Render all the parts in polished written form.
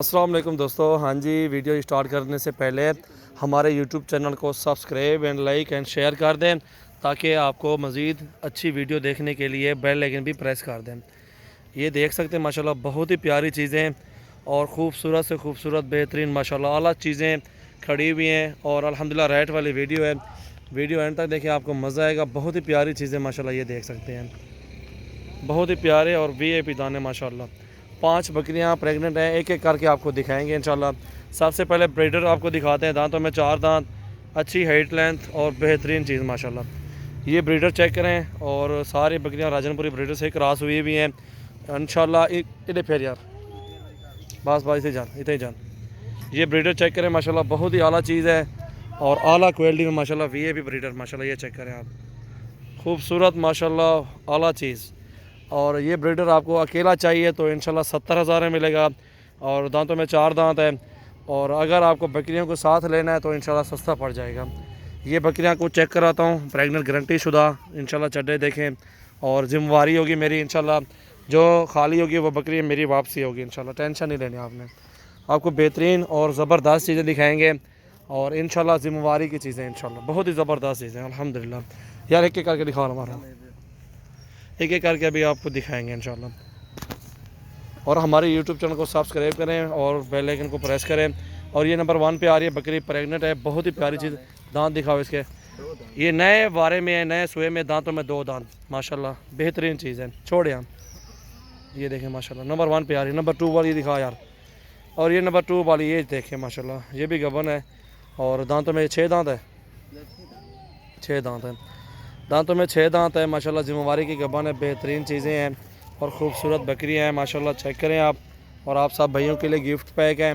अस्सलाम वालेकुम दोस्तों। हाँ जी, वीडियो स्टार्ट करने से पहले हमारे यूट्यूब चैनल को subscribe and like and share कर दें ताकि आपको मज़ीद अच्छी वीडियो देखने के लिए बेल आइकन भी प्रेस कर दें। ये देख सकते हैं माशाल्लाह बहुत ही प्यारी चीज़ें और ख़ूबसूरत से ख़ूबसूरत बेहतरीन माशाल्लाह आला चीज़ें खड़ी हुई हैं और अल्हम्दुलिल्लाह रेट वाली वीडियो है। वीडियो एंड तक देखिए, आपको मज़ा आएगा। बहुत ही प्यारी चीज़ें माशाल्लाह ये देख सकते हैं, बहुत ही प्यारे और VIP दाने माशाल्लाह। 5 बकरियां प्रेग्नेंट हैं, एक एक करके आपको दिखाएंगे इंशाल्लाह। सबसे पहले ब्रीडर आपको दिखाते हैं। दांतों में 4 दांत, अच्छी हाइट लेंथ और बेहतरीन चीज़ माशाल्लाह। ये ब्रीडर चेक करें और सारी बकरियां राजनपुरी ब्रीडर से क्रॉस हुई भी हैं इंशाल्लाह। इधर फिर यार बस बस इधर जान, इधर जान। ये ब्रीडर चेक करें माशाल्लाह, बहुत ही आला चीज़ है और आला क्वालिटी में माशाल्लाह। VIP ब्रीडर माशाल्लाह, ये चेक करें आप, खूबसूरत माशाल्लाह आला चीज़। और ये ब्रीडर आपको अकेला चाहिए तो इंशाल्लाह 70,000 में मिलेगा और दांतों में 4 दांत है। और अगर आपको बकरियों को साथ लेना है तो इंशाल्लाह सस्ता पड़ जाएगा। ये बकरियां को चेक कराता हूँ, प्रेग्नेंट गारंटी शुदा इंशाल्लाह। चड्डे देखें और जिम्मेवारी होगी मेरी इंशाल्लाह। जो खाली होगी वो बकरी मेरी वापसी होगी इंशाल्लाह, टेंशन नहीं लेनी आपने। आपको बेहतरीन और ज़बरदस्त चीज़ें दिखाएँगे और इंशाल्लाह जिम्मेवारी की चीज़ें इंशाल्लाह, बहुत ही ज़बरदस्त चीज़ें अल्हम्दुलिल्लाह। यार एक एक करके दिखाओ हमारा, एक एक करके अभी आपको दिखाएंगे इंशाल्लाह। और हमारे यूट्यूब चैनल को सब्सक्राइब करें और बेल आइकन को प्रेस करें। और ये नंबर 1 पे आ रही है बकरी, प्रेग्नेंट है, बहुत ही प्यारी चीज़। दांत दिखाओ इसके, ये नए वारे में है, नए सोए में, दांतों में 2 दांत माशाल्लाह, बेहतरीन चीज़ है। छोड़े हम, ये देखें माशाल्लाह, नंबर 1 पे आ रही है। नंबर 2 वाली दिखाओ यार, और ये नंबर 2 वाली ये देखें माशाल्लाह, ये भी गबन है और दांतों में 6 दांत है, 6 दांत है, दांतों में 6 दांत है माशाल्लाह। जिम्मेवारी की गबन है, बेहतरीन चीज़ें हैं और ख़ूबसूरत बकरियां हैं माशाल्लाह। चेक करें आप। और आप सब भाइयों के लिए गिफ्ट पैक है।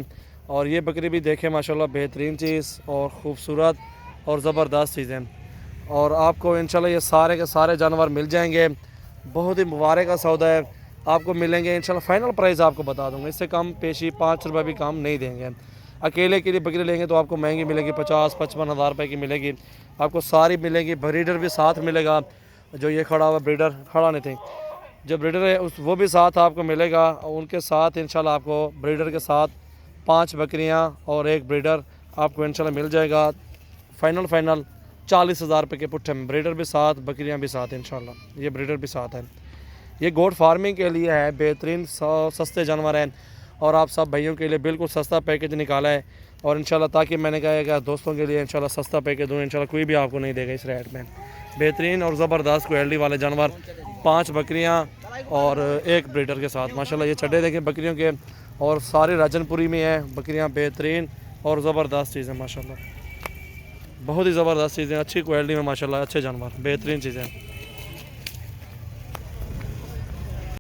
और ये बकरी भी देखें माशाल्लाह, बेहतरीन चीज़ और ख़ूबसूरत और ज़बरदस्त चीज़ें। और आपको इंशाल्लाह ये सारे के सारे जानवर मिल जाएंगे। बहुत ही मुबारक का सौदा है, आपको मिलेंगे इंशाल्लाह। फ़ाइनल प्राइस आपको बता दूँगा, इससे कम पेशी 5 रुपये भी कम नहीं देंगे। अकेले के लिए बकरी लेंगे तो आपको महंगी मिलेगी, 50-55 हज़ार रुपये की मिलेगी आपको, सारी मिलेगी। ब्रीडर भी साथ मिलेगा, जो ये खड़ा हुआ ब्रीडर, खड़ा नहीं थी, जो ब्रीडर है उस वो भी साथ आपको मिलेगा। उनके साथ इंशाल्लाह आपको ब्रीडर के साथ 5 बकरियां और 1 ब्रीडर आपको इंशाल्लाह मिल जाएगा। फ़ाइनल 40,000 रुपये के पुट्ठे में, ब्रीडर भी साथ, बकरियां भी साथ इंशाल्लाह। ये ब्रीडर भी साथ है। ये गोट फार्मिंग के लिए है, बेहतरीन सस्ते जानवर हैं और आप सब भाइयों के लिए बिल्कुल सस्ता पैकेज निकाला है। और इंशाल्लाह ताकि मैंने कहा है कि दोस्तों के लिए इंशाल्लाह सस्ता पैकेज दूँ, इंशाल्लाह कोई भी आपको नहीं देगा इस रेट में। बेहतरीन और ज़बरदस्त क्वालिटी वाले जानवर, 5 बकरियां और 1 ब्रीडर के साथ माशाल्लाह। ये चड्डे देखें बकरियों के, और सारी राजनपुरी में है बकरियां, बेहतरीन और ज़बरदस्त चीज़ें माशाल्लाह, बहुत ही ज़बरदस्त चीज़ें, अच्छी क्वालिटी में माशाल्लाह, अच्छे जानवर, बेहतरीन चीज़ें।